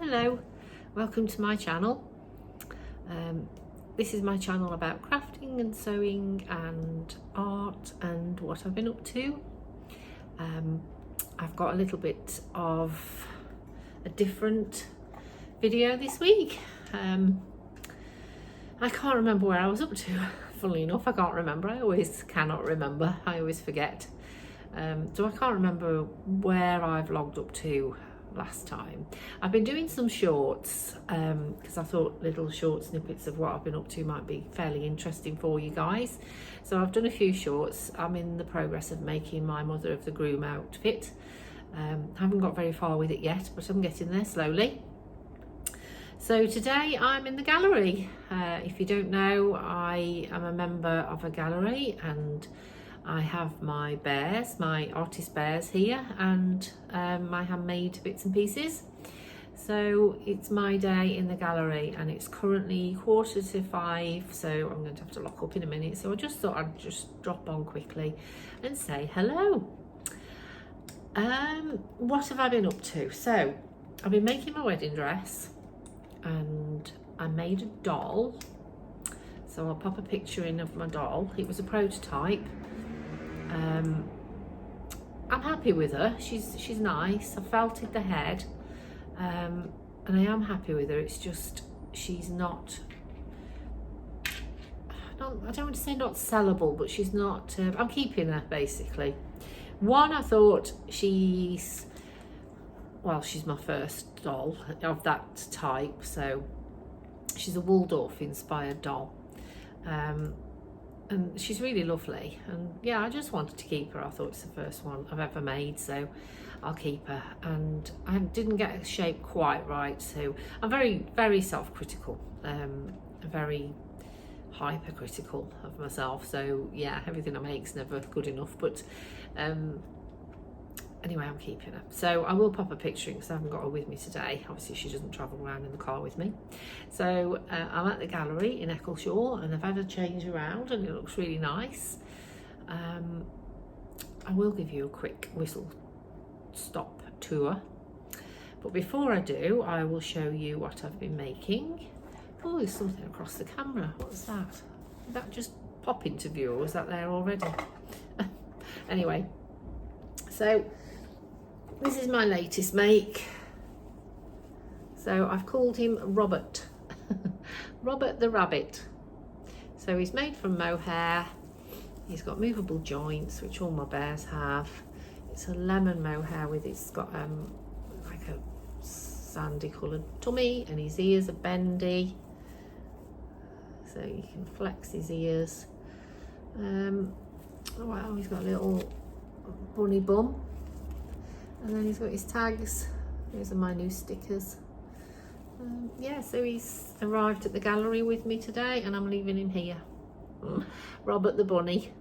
Hello, welcome to my channel. This is my channel about crafting and sewing and art and what I've been up to. I've got a little bit of a different video this week. I can't remember where I was up to. Funnily enough, I can't remember. I always cannot remember. I always forget. So I can't remember where I've logged up to last time. I've been doing some shorts because I thought little short snippets of what I've been up to might be fairly interesting for you guys. So I've done a few shorts. I'm in the progress of making my mother of the groom outfit. Haven't got very far with it yet, but I'm getting there slowly. So today I'm in the gallery. If you don't know, I am a member of a gallery and I have my bears, my artist bears here, and my handmade bits and pieces. So it's my day in the gallery and it's currently 4:45, so I'm going to have to lock up in a minute. So I just thought I'd just drop on quickly and say hello. What have I been up to? So I've been making my wedding dress and I made a doll. So I'll pop a picture in of my doll. It was a prototype. I'm happy with her. She's nice. I felted the head, and I am happy with her. It's just she's not. I don't want to say not sellable, but she's not. I'm keeping her basically. One, I thought she's my first doll of that type, so she's a Waldorf inspired doll. And she's really lovely, and yeah, I just wanted to keep her. I thought it's the first one I've ever made, so I'll keep her. And I didn't get her shape quite right, so I'm very self-critical, very hypercritical of myself. So yeah, everything I make's never good enough, but anyway, I'm keeping her. So I will pop a picture in because I haven't got her with me today. Obviously she doesn't travel around in the car with me. So I'm at the gallery in Eccleshaw and I've had a change around and it looks really nice. I will give you a quick whistle stop tour, but before I do, I will show you what I've been making. Oh, there's something across the camera. What's that? Did that just pop into view, or was that there already? Anyway, so this is my latest make. So I've called him Robert. Robert the rabbit. So he's made from mohair. He's got movable joints, which all my bears have. It's a lemon mohair with, it's got like a sandy coloured tummy, and his ears are bendy. So you can flex his ears. Oh wow, he's got a little bunny bum. And then he's got his tags. Those are my new stickers. Yeah, so he's arrived at the gallery with me today and I'm leaving him here. Robert the bunny.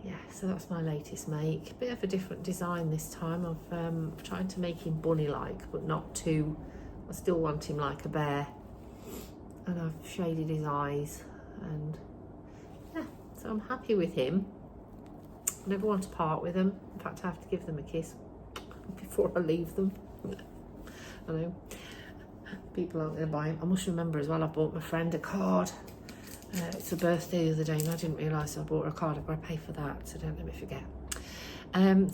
Yeah, so that's my latest make. A bit of a different design this time. I've tried to make him bunny-like, but not too. I still want him like a bear. And I've shaded his eyes. And yeah, so I'm happy with him. I never want to part with them. In fact, I have to give them a kiss before I leave them. I know people aren't going to buy them. I must remember as well, I bought my friend a card. It's her birthday the other day and I didn't realise I bought her a card. I've got to pay for that, so don't let me forget.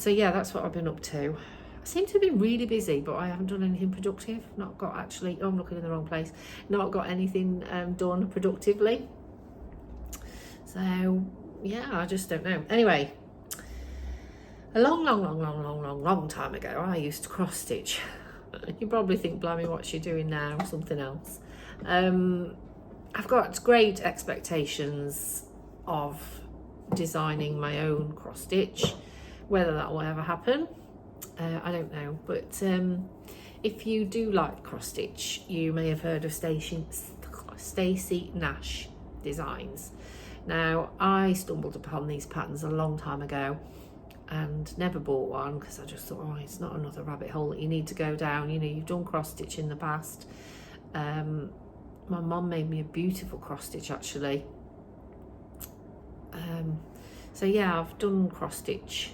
So yeah, that's what I've been up to. I seem to have been really busy, but I haven't done anything productive. Not got actually, oh, I'm looking in the wrong place. Not got anything done productively. So yeah, I just don't know. Anyway, a long time ago, I used to cross stitch. You probably think, blimey, what's she doing now? Something else. I've got great expectations of designing my own cross stitch. Whether that will ever happen, I don't know. But if you do like cross stitch, you may have heard of Stacey Nash Designs. Now, I stumbled upon these patterns a long time ago and never bought one because I just thought, oh, it's not another rabbit hole that you need to go down. You know, you've done cross stitch in the past. My mum made me a beautiful cross stitch actually. So yeah, I've done cross stitch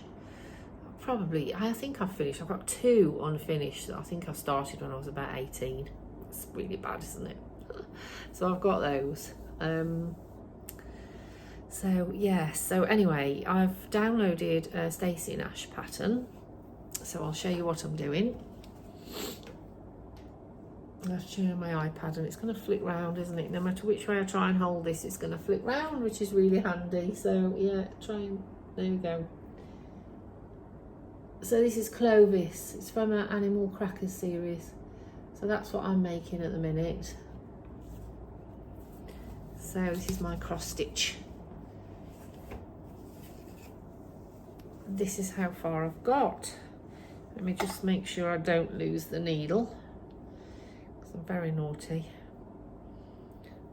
probably, I think I've finished. I've got 2 unfinished that I think I started when I was about 18. It's really bad, isn't it? So I've got those. So yeah, so anyway, I've downloaded a Stacey and Ash pattern. So I'll show you what I'm doing. I'll show you my iPad, and it's going to flick round, isn't it? No matter which way I try and hold this, it's going to flick round, which is really handy. So yeah, try and, there we go. So this is Clovis. It's from our Animal Crackers series. So that's what I'm making at the minute. So this is my cross stitch. This is how far I've got. Let me just make sure I don't lose the needle, because I'm very naughty.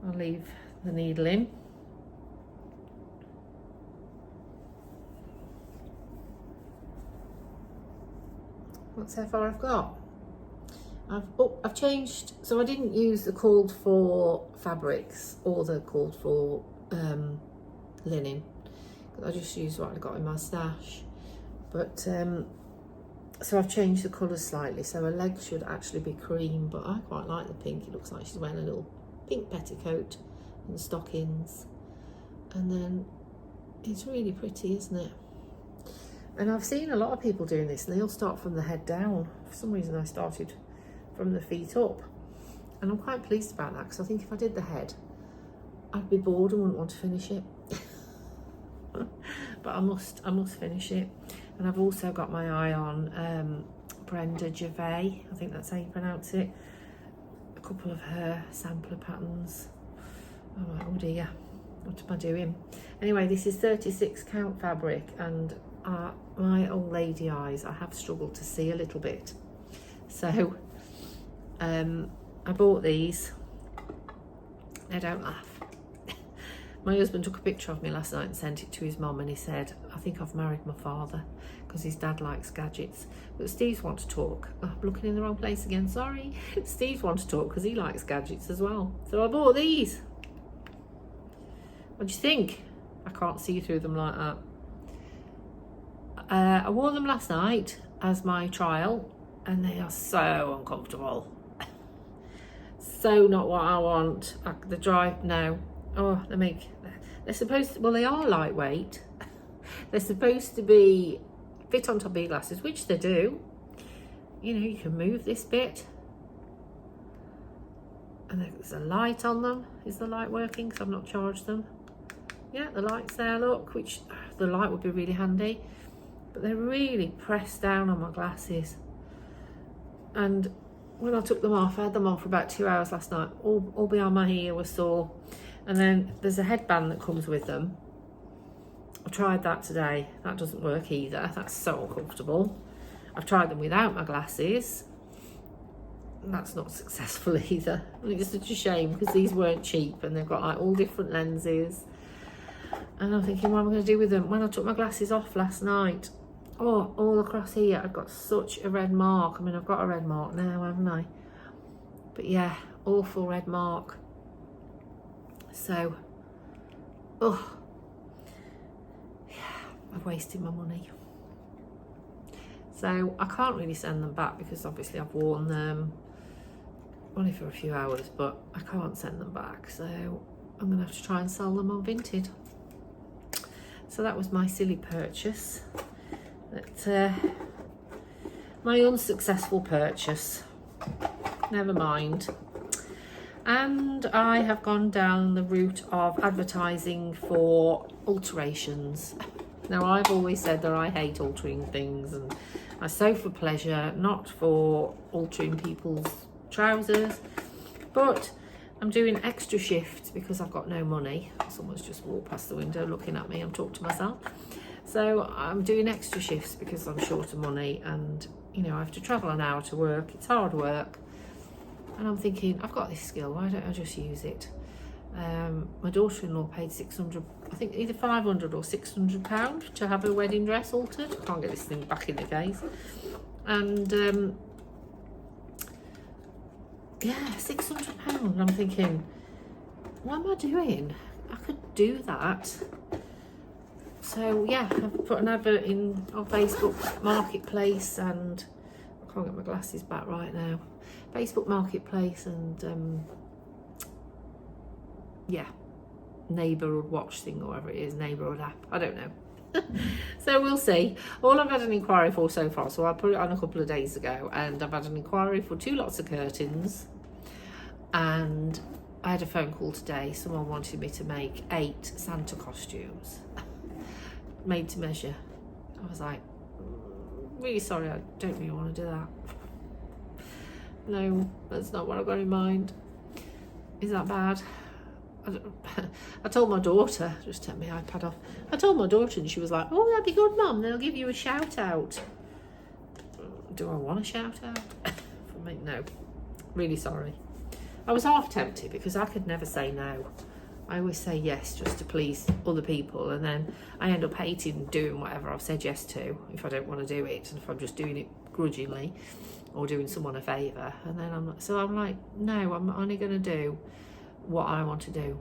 I'll leave the needle in. That's how far I've got. I've changed, so I didn't use the called for fabrics or the called for linen. I just used what I got in my stash. But so I've changed the colours slightly, so her legs should actually be cream, but I quite like the pink. It looks like she's wearing a little pink petticoat and stockings, and then it's really pretty, isn't it? And I've seen a lot of people doing this, and they all start from the head down. For some reason I started from the feet up, and I'm quite pleased about that, because I think if I did the head I'd be bored and wouldn't want to finish it. But I must finish it. And I've also got my eye on Brenda Gervais, I think that's how you pronounce it. A couple of her sampler patterns. Oh dear, what am I doing? Anyway, this is 36 count fabric, and my old lady eyes, I have struggled to see a little bit. So I bought these. Now don't laugh. My husband took a picture of me last night and sent it to his mum, and he said, I think I've married my father, because his dad likes gadgets. But Steve's want to talk. Oh, I'm looking in the wrong place again, sorry. Steve's want to talk because he likes gadgets as well. So I bought these. What do you think? I can't see through them like that. I wore them last night as my trial, and they are so uncomfortable. So not what I want. The dry, no. Oh, they're supposed to, well, they are lightweight. They're supposed to be fit on top of your glasses, which they do. You know, you can move this bit. And there's a light on them. Is the light working? Because I've not charged them. Yeah, the light's there, look, which the light would be really handy. But they're really pressed down on my glasses. And when I took them off, I had them on for about 2 hours last night. All behind my ear was sore. And then there's a headband that comes with them. I tried that today. That doesn't work either. That's so uncomfortable. I've tried them without my glasses. That's not successful either. I think it's such a shame, because these weren't cheap, and they've got like all different lenses. And I'm thinking, what am I going to do with them? When I took my glasses off last night, oh, all across here, I've got such a red mark. I mean, I've got a red mark now, haven't I? But yeah, awful red mark. So, oh, yeah, I've wasted my money. So I can't really send them back, because obviously I've worn them only for a few hours, but I can't send them back. So I'm going to have to try and sell them on Vinted. So that was my silly purchase. My unsuccessful purchase. Never mind. And I have gone down the route of advertising for alterations. Now, I've always said that I hate altering things, and I sew for pleasure, not for altering people's trousers. But I'm doing extra shifts because I've got no money. Someone's just walked past the window looking at me. I'm talking to myself. So I'm doing extra shifts because I'm short of money, and you know, I have to travel an hour to work. It's hard work. And I'm thinking, I've got this skill, why don't I just use it? My daughter-in-law paid 600, I think either 500 or 600 pounds to have her wedding dress altered. I can't get this thing back in the case. And yeah, 600 pounds. I'm thinking, what am I doing? I could do that. So yeah, I've put an advert in on Facebook Marketplace, and I can't get my glasses back right now. Facebook Marketplace and yeah, neighbourhood watch thing, or whatever it is, neighbourhood app, I don't know. So we'll see. All I've had an inquiry for so far, so I put it on a couple of days ago, and I've had an inquiry for 2 lots of curtains, and I had a phone call today. Someone wanted me to make 8 Santa costumes made to measure. I was like, really sorry, I don't really want to do that. No, that's not what I've got in mind. Is that bad? I told my daughter, just take my iPad off. I told my daughter, and she was like, oh, that'd be good, Mum, they'll give you a shout out. Do I want a shout out? No, really sorry. I was half tempted because I could never say no. I always say yes just to please other people, and then I end up hating doing whatever I've said yes to if I don't want to do it, and if I'm just doing it grudgingly or doing someone a favour. And then I'm like, no, I'm only going to do what I want to do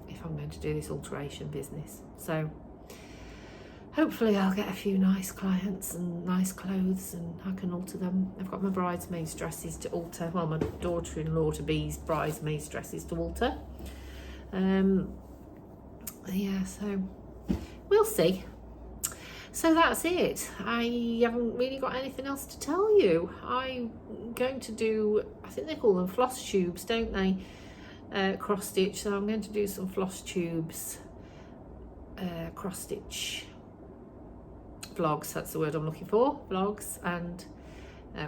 if I'm going to do this alteration business. So hopefully I'll get a few nice clients and nice clothes, and I can alter them. I've got my bridesmaids dresses to alter, well, my daughter-in-law to be's bridesmaids dresses to alter. Yeah, so we'll see. So that's it. I haven't really got anything else to tell you. I'm going to do, I think they call them Flosstubes, don't they? Cross stitch. So I'm going to do some Flosstubes cross stitch vlogs. That's the word I'm looking for, vlogs, and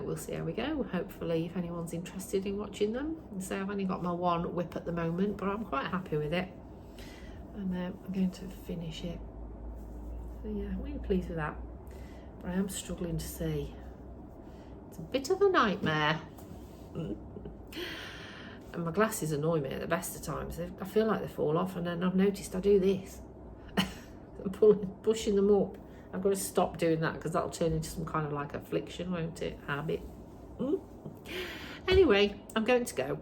we'll see how we go. Hopefully, if anyone's interested in watching them. So I've only got my 1 WIP at the moment, but I'm quite happy with it, and I'm going to finish it. So yeah, I'm really pleased with that, but I am struggling to see. It's a bit of a nightmare. And my glasses annoy me at the best of times. I feel like they fall off, and then I've noticed I do this. I'm pushing them up. I've got to stop doing that because that'll turn into some kind of like affliction, won't it? Habit. Anyway, I'm going to go.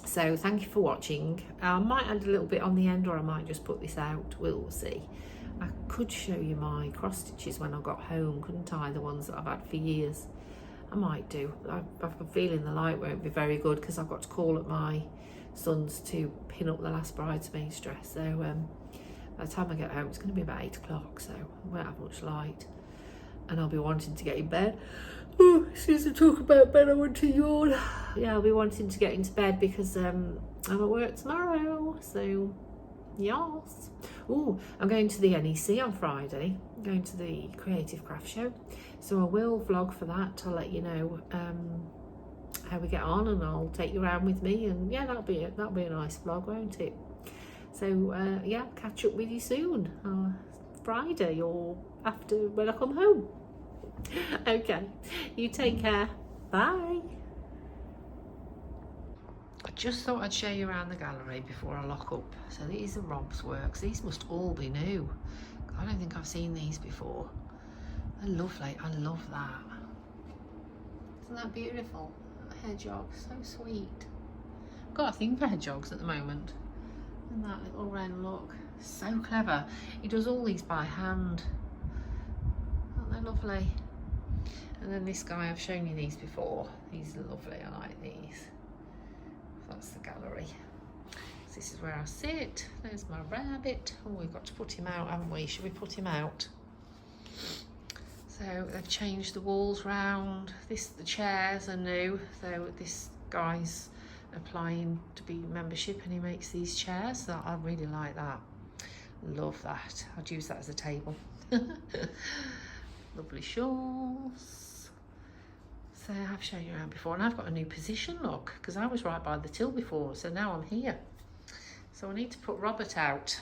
So thank you for watching. I might add a little bit on the end, or I might just put this out. We'll see. I could show you my cross stitches when I got home, couldn't I? The ones that I've had for years. I might do. I've a feeling the light won't be very good because I've got to call at my son's to pin up the last bridesmaid's dress. So by the time I get home, it's going to be about 8 o'clock, so I won't have much light, and I'll be wanting to get in bed. Oh, excuse me, talk about bed, I want to yawn. Yeah, I'll be wanting to get into bed because I'm at work tomorrow, so yes. Oh, I'm going to the NEC on Friday. I'm going to the Creative Craft Show, so I will vlog for that. I'll let you know how we get on, and I'll take you around with me, and yeah, that'll be a nice vlog, won't it? So yeah, catch up with you soon, Friday or after when I come home. Okay, you take care. Bye. I just thought I'd show you around the gallery before I lock up. So these are Rob's works. These must all be new. I don't think I've seen these before. They're lovely. I love that. Isn't that beautiful? Hedgehog, so sweet. I've got a thing for hedgehogs at the moment. And that little wren look, so clever. He does all these by hand. Aren't they lovely? And then this guy, I've shown you these before. These are lovely, I like these. That's the gallery. So this is where I sit. There's my rabbit. Oh, we've got to put him out, haven't we? Should we put him out? So they've changed the walls round. The chairs are new. So this guy's applying to be membership, and he makes these chairs. So I really like that. Love that. I'd use that as a table. Lovely shawls. So I've shown you around before, and I've got a new position, look, because I was right by the till before, so now I'm here. So I need to put Robert out.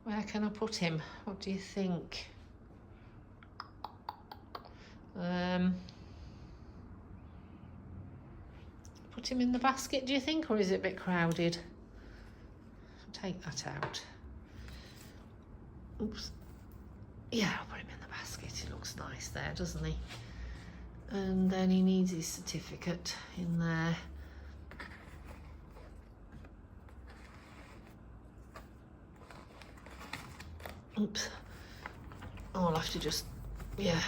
Where can I put him? What do you think? Put him in the basket, do you think, or is it a bit crowded? Take that out. Oops. Yeah, I'll put him in the basket. He looks nice there, doesn't he? And then he needs his certificate in there. Oops. Oh, I'll have to just, yeah,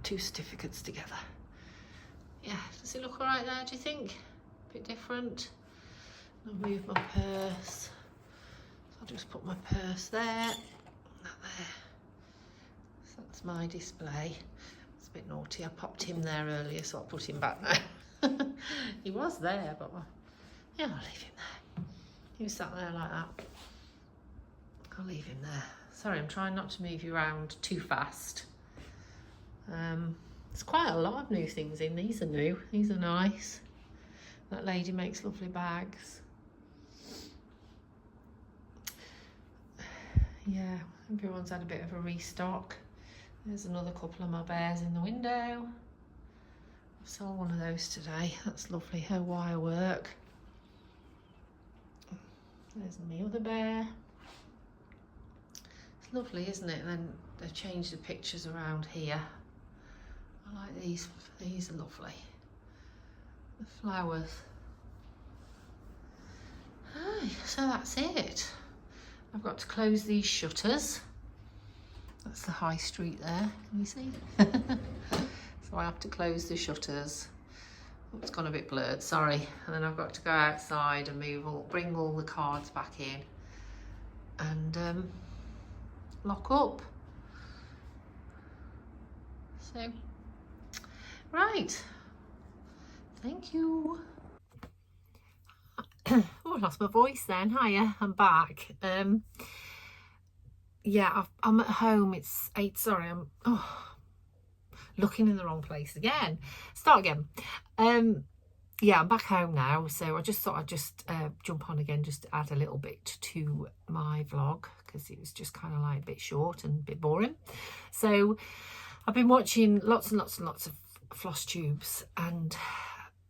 2 certificates together. Yeah, does it look all right there, do you think? A bit different. I'll move my purse. So I'll just put my purse there, that there. So that's my display. It's a bit naughty. I popped him there earlier, so I'll put him back now. He was there, but yeah, I'll leave him there. He was sat there like that. I'll leave him there. Sorry, I'm trying not to move you around too fast. There's quite a lot of new things in. These are new. These are nice. That lady makes lovely bags. Yeah, everyone's had a bit of a restock. There's another couple of my bears in the window. I saw one of those today. That's lovely. Her wire work. There's my other bear. It's lovely, isn't it? And then they've changed the pictures around here. I like these. These are lovely. The flowers. Hi, so that's it. I've got to close these shutters. That's the high street there, can you see? So I have to close the shutters. Oh, it's gone a bit blurred, sorry. And then I've got to go outside and bring all the cards back in and lock up. So, right. Thank you. Oh, I lost my voice then. Hiya, I'm back. Yeah, I'm at home. It's 8. Sorry, I'm looking in the wrong place again. Start again. Yeah, I'm back home now, so I just thought I'd just jump on again just to add a little bit to my vlog because it was just kind of like a bit short and a bit boring. So I've been watching lots and lots and lots of Flosstubes, and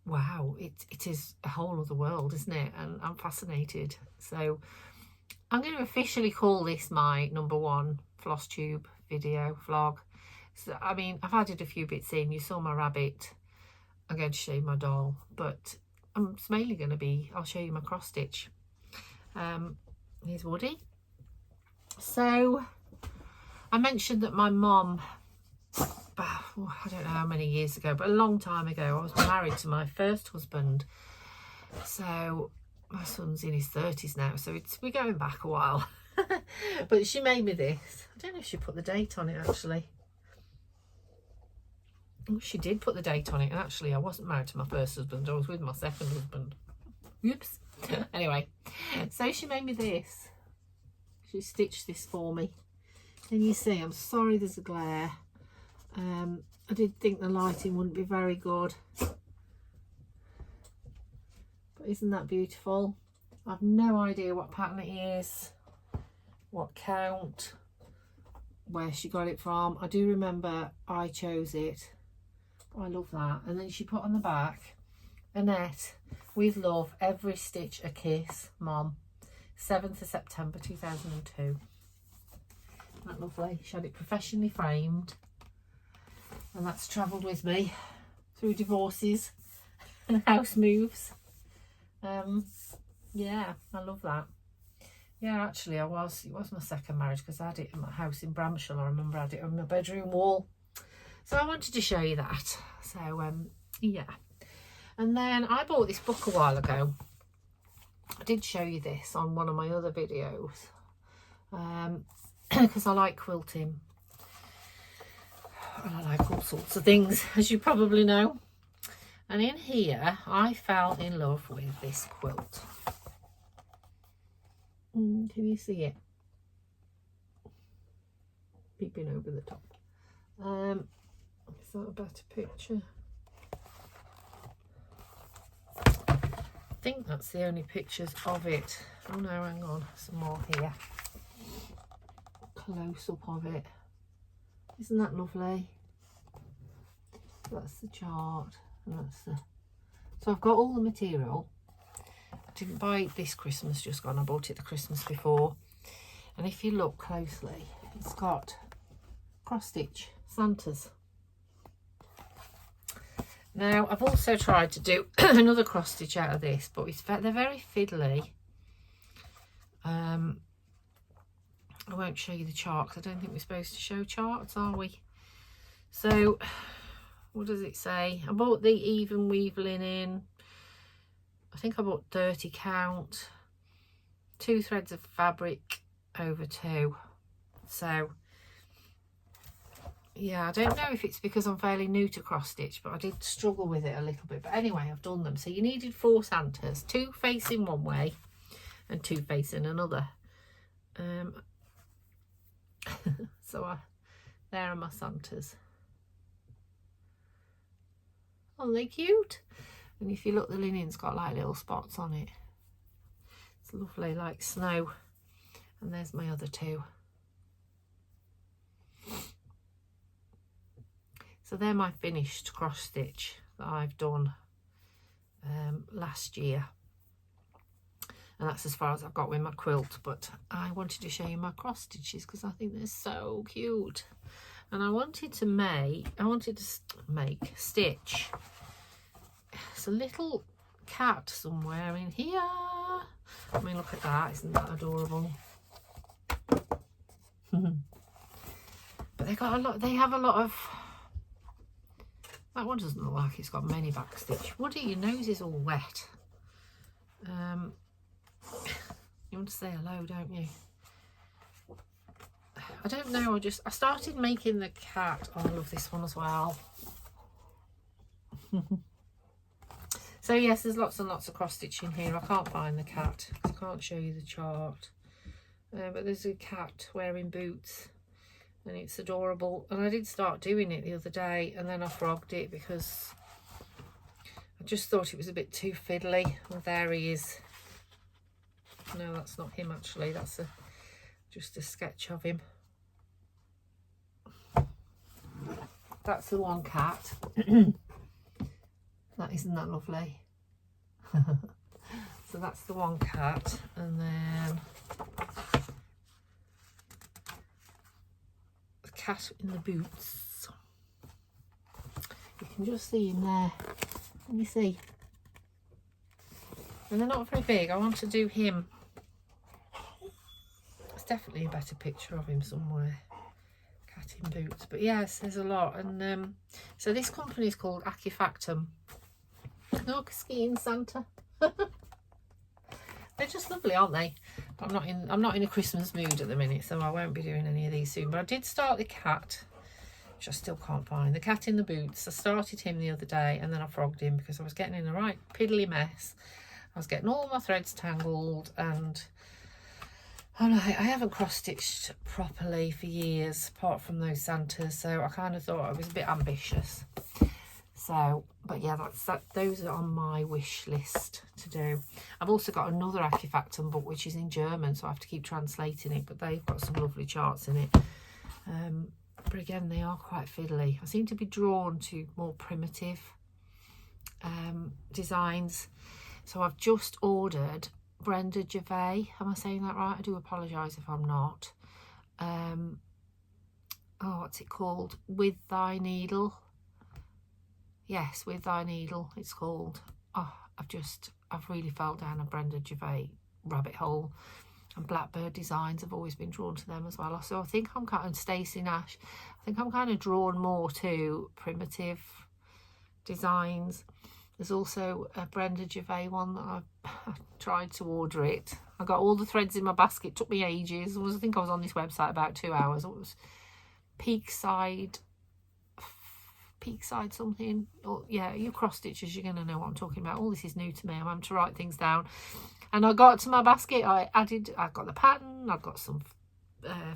wow, it is a whole other world, isn't it? And I'm fascinated. So I'm going to officially call this my #1 Flosstube video vlog. So, I mean, I've added a few bits in. You saw my rabbit. I'm going to show you my doll, but it's mainly going to be, I'll show you my cross stitch. Here's Woody. So I mentioned that my mum, I don't know how many years ago, but a long time ago, I was married to my first husband. So my son's in his 30s now, so we're going back a while. But she made me this. I don't know if she put the date on it actually. Oh, she did put the date on it, and actually I wasn't married to my first husband, I was with my second husband. Oops. Anyway, so she made me this. She stitched this for me. And you see, I'm sorry there's a glare. I did think the lighting wouldn't be very good. But isn't that beautiful? I've no idea what pattern it is, what count, where she got it from. I do remember I chose it. I love that. And then she put on the back, Annette, with love, every stitch a kiss, Mom. 7th of September 2002. Isn't that lovely? She had it professionally framed, and that's travelled with me through divorces and house moves. Yeah, I love that. Yeah, actually it was my second marriage, because I had it in my house in Bramshall. I remember I had it on my bedroom wall. So I wanted to show you that. So, yeah. And then I bought this book a while ago. I did show you this on one of my other videos. Because I like quilting. And I like all sorts of things, as you probably know. And in here, I fell in love with this quilt. Can you see it? Peeping over the top. Is that a better picture? I think that's the only pictures of it. Oh no, hang on, some more here. Close up of it. Isn't that lovely? That's the chart, and that's the... So I've got all the material. I didn't buy it this Christmas just gone, I bought it the Christmas before. And if you look closely, it's got cross stitch Santas. Now I've also tried to do another cross stitch out of this, but they're very fiddly. I won't show you the chart because I don't think we're supposed to show charts, are we? So what does it say? I bought the even weave linen. I think I bought 30 count, 2 threads of fabric over 2. So yeah, I don't know if it's because I'm fairly new to cross stitch, but I did struggle with it a little bit. But anyway, I've done them. So you needed 4 Santas, 2 facing one way and 2 facing another. So there are my Santas. Aren't they cute? And if you look, the linen's got like little spots on it. It's lovely, like snow. And there's my other 2. So they're my finished cross stitch that I've done last year. And that's as far as I've got with my quilt. But I wanted to show you my cross stitches because I think they're so cute. And I wanted to stitch. It's a little cat somewhere in here. I mean, look at that. Isn't that adorable? But they have a lot of... That one doesn't look like it's got many back stitch. Woody, your nose is all wet. You want to say hello, don't you? I don't know, I started making the cat. Oh, I love this one as well. So yes, there's lots and lots of cross stitch in here. I can't find the cat. I can't show you the chart. But there's a cat wearing boots. And it's adorable. And I did start doing it the other day, and then I frogged it because I just thought it was a bit too fiddly. Well, there he is. No, that's not him actually. That's just a sketch of him. That's the one cat. Isn't that lovely? So that's the one cat, and then cat in the boots. You can just see him there. Can you see? And they're not very big. I want to do him. There's definitely a better picture of him somewhere. Cat in boots. But yes, there's a lot. And so this company is called Acifactum. Look, skiing Santa. They're just lovely, aren't they? I'm not in a Christmas mood at the minute, so I won't be doing any of these soon. But I did start the cat, which I still can't find. The cat in the boots. I started him the other day, and then I frogged him because I was getting in a right piddly mess. I was getting all my threads tangled, and I haven't cross-stitched properly for years, apart from those Santas. So I kind of thought I was a bit ambitious. So, but yeah, those are on my wish list to do. I've also got another Acifactum book, which is in German, so I have to keep translating it, but they've got some lovely charts in it. But again, they are quite fiddly. I seem to be drawn to more primitive designs. So I've just ordered Brenda Gervais. Am I saying that right? I do apologise if I'm not. Oh, what's it called? With Thy Needle. Yes, With Thy Needle, it's called. Oh, I've really fell down a Brenda Gervais rabbit hole. And Blackbird Designs, I've always been drawn to them as well. So I think I'm kind of Stacey Nash. I think I'm kind of drawn more to primitive designs. There's also a Brenda Gervais one that I tried to order it. I got all the threads in my basket. It took me ages. I think I was on this website about 2 hours. It was Peakside something. Oh, yeah, you cross stitches, you're going to know what I'm talking about. All this is new to me. I'm having to write things down. And I got to my basket. I've got the pattern. I've got some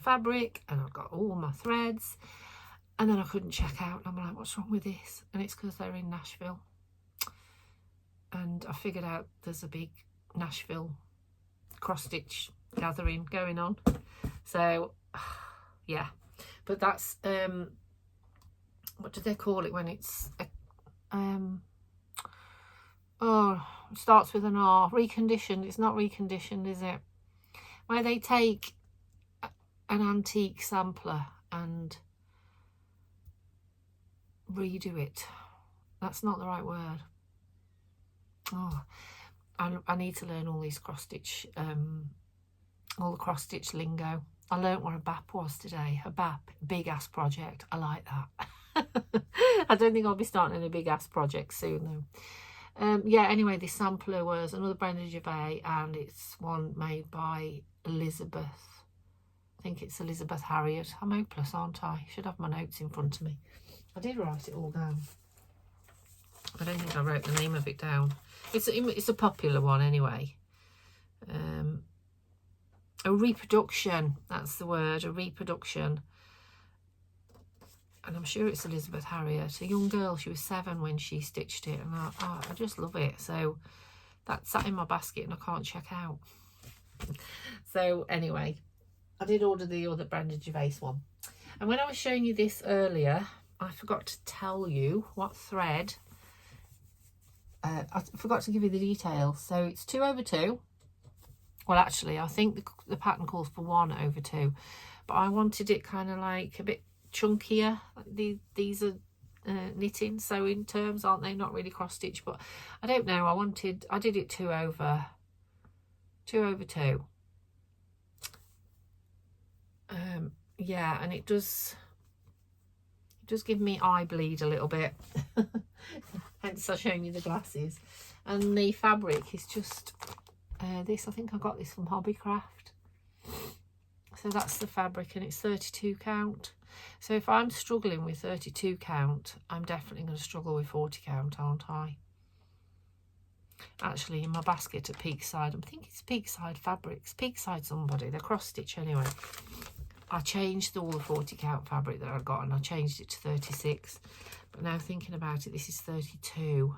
fabric, and I've got all my threads. And then I couldn't check out. I'm like, what's wrong with this? And it's because they're in Nashville. And I figured out there's a big Nashville cross-stitch gathering going on. So, yeah. But that's, what do they call it when it's, oh, it starts with an R. Reconditioned. It's not reconditioned, is it? Where they take an antique sampler and redo it. That's not the right word. Oh, I need to learn all these cross-stitch, all the cross-stitch lingo. I learnt what a BAP was today. A BAP, big ass project. I like that. I don't think I'll be starting a big ass project soon though. Yeah, anyway, this sampler was another Brenda Gervais, and it's one made by Elizabeth. I think it's Elizabeth Harriet. I'm hopeless, aren't I? Should have my notes in front of me. I did write it all down. I don't think I wrote the name of it down. It's a popular one anyway. A reproduction, that's the word, a reproduction. And I'm sure it's Elizabeth Harriet, a young girl. She was 7 when she stitched it, and I just love it. So that sat in my basket and I can't check out. So anyway, I did order the other Brenda Gervais one. And when I was showing you this earlier, I forgot to tell you what thread. I forgot to give you the details. So it's 2/2. Well, actually, I think the pattern calls for 1/2, but I wanted it kind of like a bit chunkier. These are knitting sewing terms, aren't they? Not really cross stitch, but I don't know. I did it 2/2. Yeah, and it does give me eye bleed a little bit. Hence I've shown you the glasses. And the fabric is just this. I think I got this from Hobbycraft. So that's the fabric, and it's 32 count. So if I'm struggling with 32 count, I'm definitely going to struggle with 40 count, aren't I? Actually, in my basket at Peakside, I think it's Peakside Fabrics. Peakside somebody, they're cross stitch anyway. I changed all the 40 count fabric that I got, and I changed it to 36. But now thinking about it, this is 32.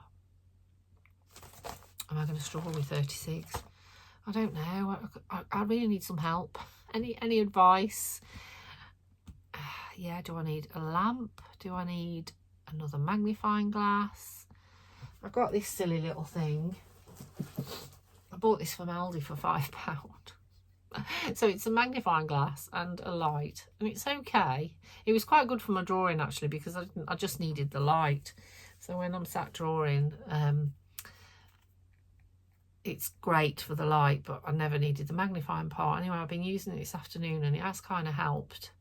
Am I going to struggle with 36? I don't know. I really need some help. Any advice? Yeah, do I need a lamp? Do I need another magnifying glass? I got this silly little thing. I bought this from Aldi for £5. So it's a magnifying glass and a light, and it's okay. It was quite good for my drawing actually, because I just needed the light. So when I'm sat drawing, it's great for the light, but I never needed the magnifying part. Anyway, I've been using it this afternoon and it has kind of helped.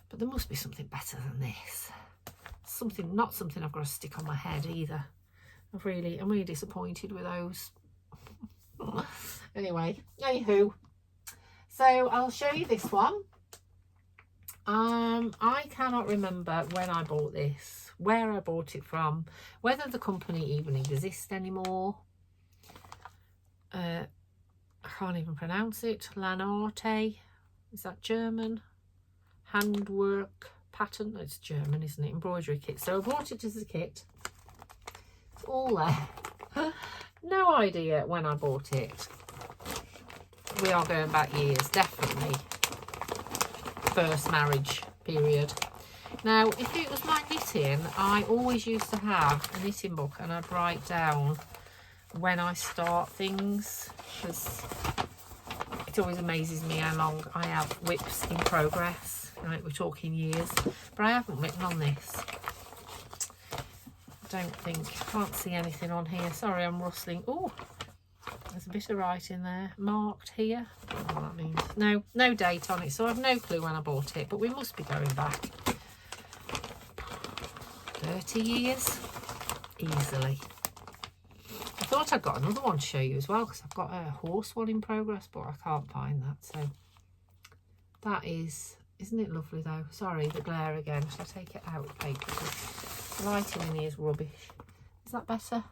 But there must be something better than this. Not something I've got to stick on my head either. I'm really disappointed with those. Anyway, anywho. So I'll show you this one. I cannot remember when I bought this, where I bought it from, whether the company even exists anymore. I can't even pronounce it. Lanarte, is that German? Handwork pattern. It's German, isn't it? Embroidery kit. So I bought it as a kit. It's all there. No idea when I bought it. We are going back years, definitely. First marriage period. Now, if it was my knitting, I always used to have a knitting book, and I'd write down when I start things, because it always amazes me how long I have WIPs in progress. Right, we're talking years, but I haven't written on this. Can't see anything on here. Sorry, I'm rustling. Oh, there's a bit of writing there marked here. I don't know what that means. No date on it, so I've no clue when I bought it, but we must be going back 30 years easily. I thought I'd got another one to show you as well, because I've got a horse one in progress, but I can't find that. So that is, isn't it lovely though? Sorry, the glare again. Shall I take it out of paper? The lighting in here is rubbish. Is that better?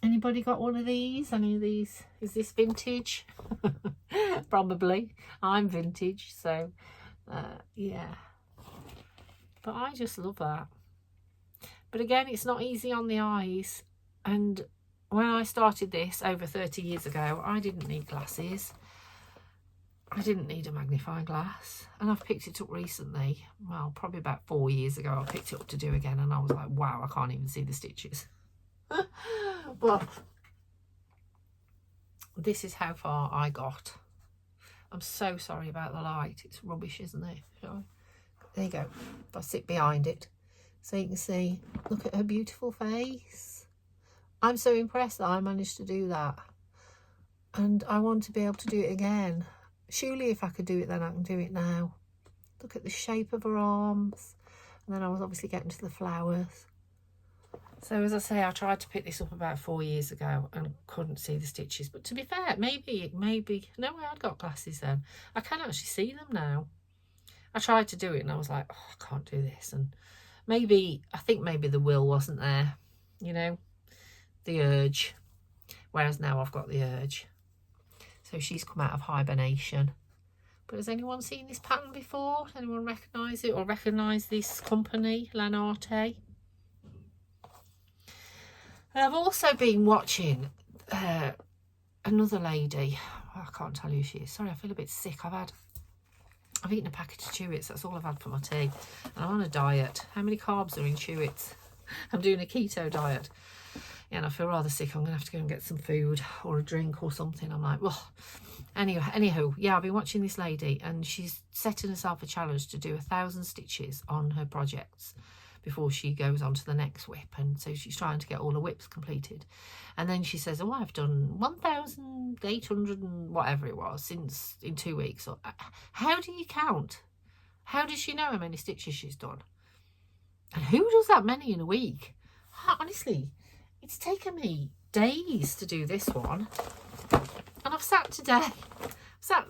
Anybody got one of these? Any of these? Is this vintage? Probably. I'm vintage, so yeah. But I just love that. But again, it's not easy on the eyes. And when I started this over 30 years ago, I didn't need glasses. I didn't need a magnifying glass. And I've picked it up recently. Well, probably about 4 years ago, I picked it up to do again. And I was like, wow, I can't even see the stitches. But this is how far I got. I'm so sorry about the light. It's rubbish, isn't it? There you go. If I sit behind it, so you can see, look at her beautiful face. I'm so impressed that I managed to do that. And I want to be able to do it again. Surely if I could do it then, I can do it now. Look at the shape of her arms. And then I was obviously getting to the flowers. So as I say, I tried to pick this up about 4 years ago and couldn't see the stitches. But to be fair, maybe, no, I had got glasses then. I can actually see them now. I tried to do it and I was like, oh, I can't do this. And maybe, I think maybe the will wasn't there, you know, the urge. Whereas now I've got the urge. So she's come out of hibernation. But has anyone seen this pattern before? Anyone recognise it or recognise this company, Lanarte? And I've also been watching another lady. Oh, I can't tell you who she is. Sorry, I feel a bit sick. I've eaten a packet of Chewits. That's all I've had for my tea. And I'm on a diet. How many carbs are in Chewits? I'm doing a keto diet. Yeah, and I feel rather sick. I'm going to have to go and get some food or a drink or something. I'm like, well, anywho, yeah, I've been watching this lady and she's setting herself a challenge to do 1,000 stitches on her projects before she goes on to the next WIP. And so she's trying to get all the WIPs completed. And then she says, oh, I've done 1,800 and whatever it was in 2 weeks. So, how do you count? How does she know how many stitches she's done? And who does that many in a week? Honestly, it's taken me days to do this one. And I've sat today,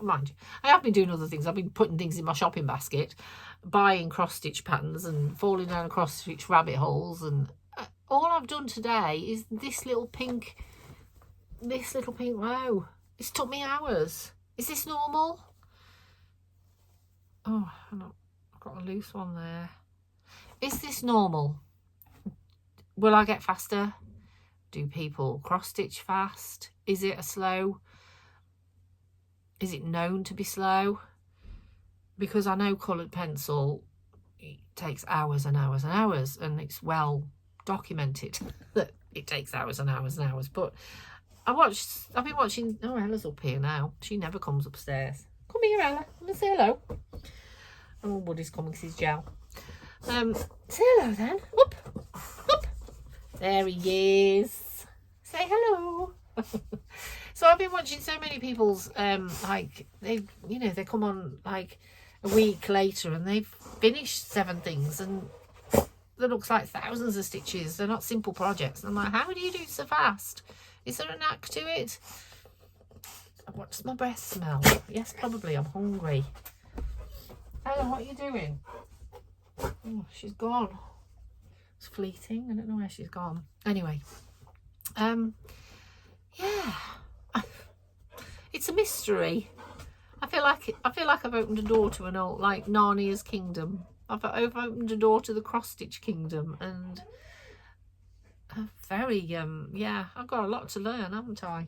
mind you, I have been doing other things. I've been putting things in my shopping basket, buying cross-stitch patterns and falling down cross-stitch rabbit holes. And all I've done today is this little pink row. It's took me hours. Is this normal? Oh, I've got a loose one there. Is this normal? Will I get faster? Do people cross-stitch fast? Is it is it known to be slow? Because I know coloured pencil, it takes hours and hours and hours, and it's well documented that it takes hours and hours and hours. But I've been watching, oh, Ella's up here now. She never comes upstairs. Come here, Ella. I'm going to say hello. Oh, Woody's coming because he's gel. Say hello then. Up. There he is. Say hello. So I've been watching so many people's like they come on like a week later and they've finished 7 things and that looks like thousands of stitches. They're not simple projects. And I'm like, how do you do it so fast? Is there a knack to it? What does my breath smell? Yes, probably. I'm hungry. Ella, what are you doing? Oh, she's gone. It's fleeting. I don't know where she's gone. Anyway, yeah, it's a mystery. I feel like I've opened a door to an old, like, Narnia's kingdom. I've opened a door to the cross-stitch kingdom, and yeah, I've got a lot to learn, haven't I?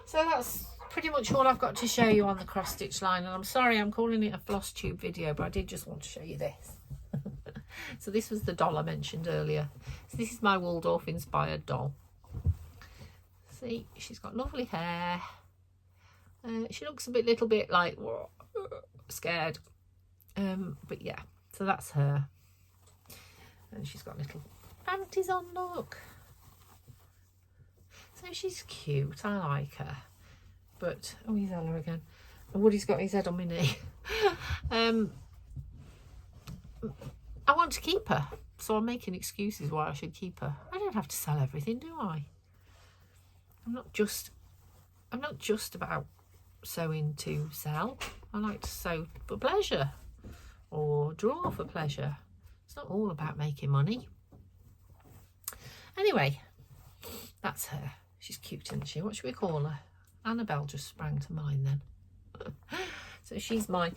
So that's pretty much all I've got to show you on the cross-stitch line, and I'm sorry I'm calling it a Flosstube video, but I did just want to show you this. So this was the doll I mentioned earlier. So this is my Waldorf inspired doll. See, she's got lovely hair. She looks a little bit like scared. But yeah, so that's her. And she's got little panties on, look. So she's cute, I like her. But, oh, here's Ella again. And Woody's got his head on my knee. I want to keep her, so I'm making excuses why I should keep her. I don't have to sell everything, do I? I'm not just about sewing to sell. I like to sew for pleasure or draw for pleasure. It's not all about making money. Anyway, that's her. She's cute, isn't she? What should we call her? Annabelle just sprang to mind then. So she's my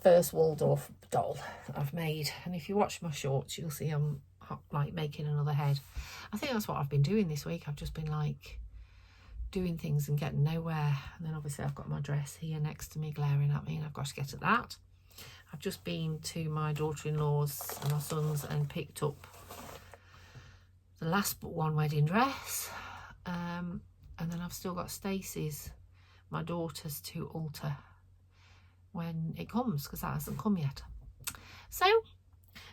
first Waldorf doll I've made. And if you watch my shorts, you'll see I'm like making another head. I think that's what I've been doing this week. I've just been like doing things and getting nowhere. And then obviously I've got my dress here next to me glaring at me and I've got to get at that. I've just been to my daughter-in-law's and my son's and picked up the last but one wedding dress. And then I've still got Stacey's, my daughter's, to alter when it comes, because that hasn't come yet. So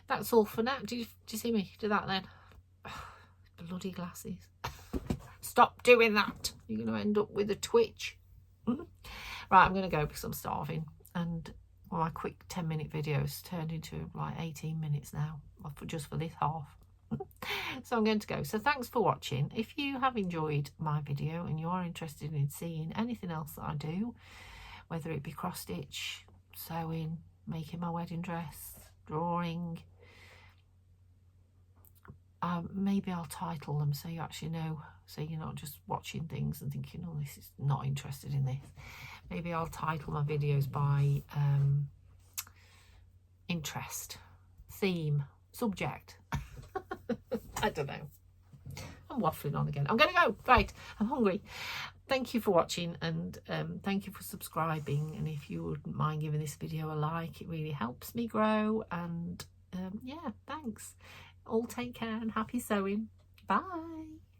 that's all for now. Do you see me do that then? Oh, bloody glasses. Stop doing that. You're going to end up with a twitch. Right, I'm going to go because I'm starving, and well, my quick 10-minute videos turned into like 18 minutes now, just for this half. So I'm going to go. So thanks for watching. If you have enjoyed my video and you are interested in seeing anything else that I do, whether it be cross stitch, sewing, making my wedding dress, drawing, maybe I'll title them so you actually know, so you're not just watching things and thinking, oh, this is not interested in this. Maybe I'll title my videos by interest, theme, subject. I don't know. I'm waffling on again. I'm going to go. Right, I'm hungry. Thank you for watching, and thank you for subscribing. And if you wouldn't mind giving this video a like, it really helps me grow. And yeah, thanks. All take care and happy sewing. Bye.